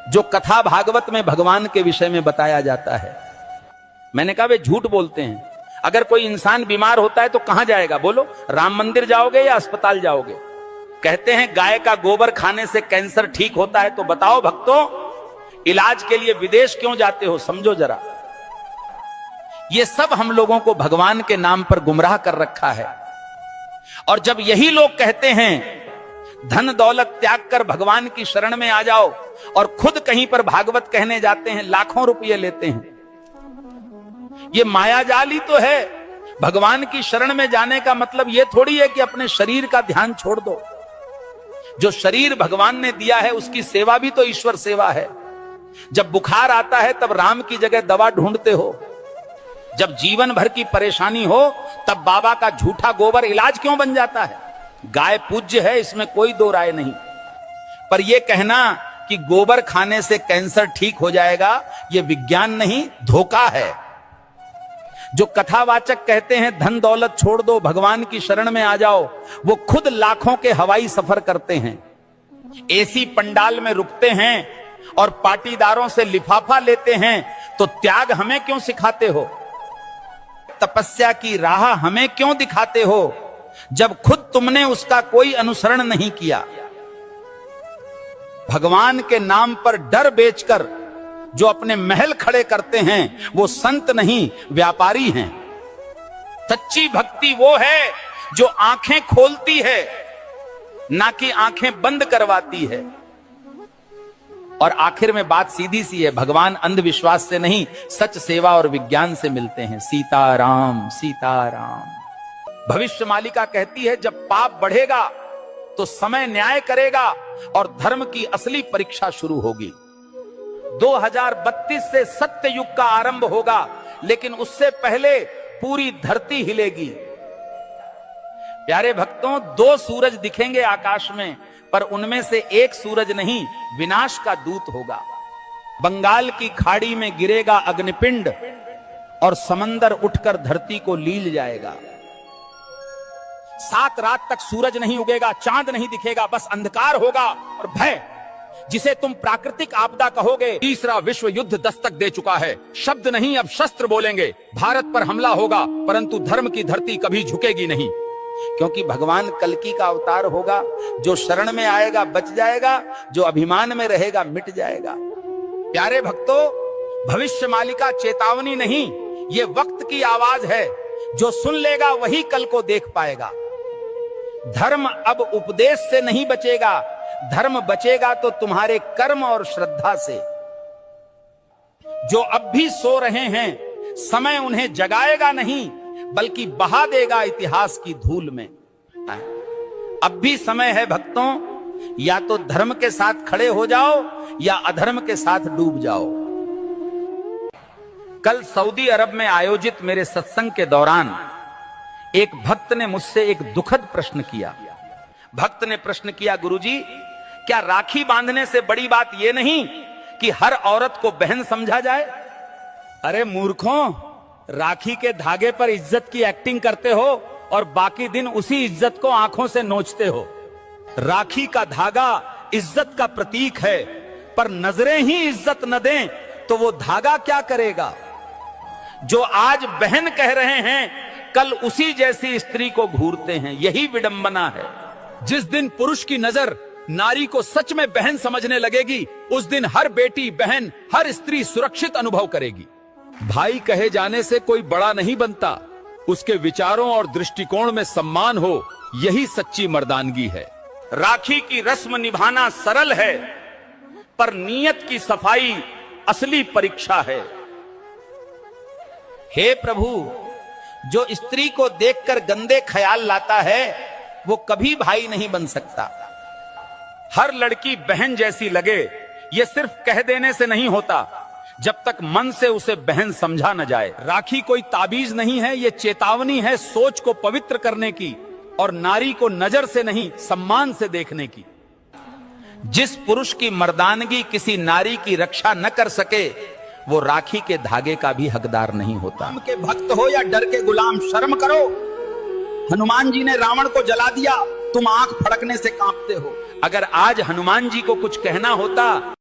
जो कथा भागवत में भगवान के विषय में बताया जाता है। मैंने कहा वे झूठ बोलते हैं। अगर कोई इंसान बीमार होता है तो कहां जाएगा? बोलो, राम मंदिर जाओगे या अस्पताल जाओगे? कहते हैं गाय का गोबर खाने से कैंसर ठीक होता है, तो बताओ भक्तों, इलाज के लिए विदेश क्यों जाते हो? समझो जरा। ये सब हम लोगों को भगवान के नाम पर गुमराह कर रखा है। और जब यही लोग कहते हैं धन दौलत त्याग कर भगवान की शरण में आ जाओ, और खुद कहीं पर भागवत कहने जाते हैं, लाखों रुपये लेते हैं। ये मायाजाल ही तो है। भगवान की शरण में जाने का मतलब यह थोड़ी है कि अपने शरीर का ध्यान छोड़ दो। जो शरीर भगवान ने दिया है उसकी सेवा भी तो ईश्वर सेवा है। जब बुखार आता है तब राम की जगह दवा ढूंढते हो। जब जीवन भर की परेशानी हो तब बाबा का झूठा गोबर इलाज क्यों बन जाता है? गाय पूज्य है, इसमें कोई दो राय नहीं, पर यह कहना कि गोबर खाने से कैंसर ठीक हो जाएगा, यह विज्ञान नहीं, धोखा है। जो कथावाचक कहते हैं धन दौलत छोड़ दो, भगवान की शरण में आ जाओ, वो खुद लाखों के हवाई सफर करते हैं, एसी पंडाल में रुकते हैं और पाटीदारों से लिफाफा लेते हैं। तो त्याग हमें क्यों सिखाते हो? तपस्या की राह हमें क्यों दिखाते हो, जब खुद तुमने उसका कोई अनुसरण नहीं किया? भगवान के नाम पर डर बेचकर जो अपने महल खड़े करते हैं वो संत नहीं, व्यापारी हैं। सच्ची भक्ति वो है जो आंखें खोलती है, ना कि आंखें बंद करवाती है। और आखिर में बात सीधी सी है, भगवान अंधविश्वास से नहीं, सच सेवा और विज्ञान से मिलते हैं। सीताराम सीताराम। भविष्य मालिका कहती है जब पाप बढ़ेगा तो समय न्याय करेगा और धर्म की असली परीक्षा शुरू होगी। 2032 से सत्य युग का आरंभ होगा, लेकिन उससे पहले पूरी धरती हिलेगी। प्यारे भक्तों, 2 सूरज दिखेंगे आकाश में, पर उनमें से एक सूरज नहीं, विनाश का दूत होगा। बंगाल की खाड़ी में गिरेगा अग्निपिंड और समंदर उठकर धरती को लील जाएगा। 7 रात तक सूरज नहीं उगेगा, चांद नहीं दिखेगा, बस अंधकार होगा और भय, जिसे तुम प्राकृतिक आपदा कहोगे। तीसरा विश्व युद्ध दस्तक दे चुका है। शब्द नहीं, अब शस्त्र बोलेंगे। भारत पर हमला होगा, परंतु धर्म की धरती कभी झुकेगी नहीं, क्योंकि भगवान कल्कि का अवतार होगा। जो शरण में आएगा बच जाएगा, जो अभिमान में रहेगा मिट जाएगा। प्यारे भक्तों, भविष्य मालिका चेतावनी नहीं, ये वक्त की आवाज है। जो सुन लेगा वही कल को देख पाएगा। धर्म अब उपदेश से नहीं बचेगा, धर्म बचेगा तो तुम्हारे कर्म और श्रद्धा से। जो अब भी सो रहे हैं, समय उन्हें जगाएगा नहीं, बल्कि बहा देगा इतिहास की धूल में। अब भी समय है भक्तों, या तो धर्म के साथ खड़े हो जाओ या अधर्म के साथ डूब जाओ। कल सऊदी अरब में आयोजित मेरे सत्संग के दौरान एक भक्त ने मुझसे एक दुखद प्रश्न किया। भक्त ने प्रश्न किया, गुरुजी, क्या राखी बांधने से बड़ी बात यह नहीं कि हर औरत को बहन समझा जाए? अरे मूर्खों, राखी के धागे पर इज्जत की एक्टिंग करते हो और बाकी दिन उसी इज्जत को आंखों से नोचते हो। राखी का धागा इज्जत का प्रतीक है, पर नजरें ही इज्जत न दें तो वो धागा क्या करेगा? जो आज बहन कह रहे हैं, कल उसी जैसी स्त्री को घूरते हैं। यही विडंबना है। जिस दिन पुरुष की नजर नारी को सच में बहन समझने लगेगी, उस दिन हर बेटी, बहन, हर स्त्री सुरक्षित अनुभव करेगी। भाई कहे जाने से कोई बड़ा नहीं बनता, उसके विचारों और दृष्टिकोण में सम्मान हो, यही सच्ची मर्दानगी है। राखी की रस्म निभाना सरल है, पर नीयत की सफाई असली परीक्षा है। हे प्रभु, जो स्त्री को देखकर गंदे ख्याल लाता है वो कभी भाई नहीं बन सकता। हर लड़की बहन जैसी लगे, ये सिर्फ कह देने से नहीं होता, जब तक मन से उसे बहन समझा न जाए। राखी कोई ताबीज नहीं है, ये चेतावनी है सोच को पवित्र करने की और नारी को नजर से नहीं सम्मान से देखने की। जिस पुरुष की मर्दानगी किसी नारी की रक्षा न कर सके, वो राखी के धागे का भी हकदार नहीं होता। राम के भक्त हो या डर के गुलाम, शर्म करो। हनुमान जी ने रावण को जला दिया, तुम आंख फड़कने से कांपते हो। अगर आज हनुमान जी को कुछ कहना होता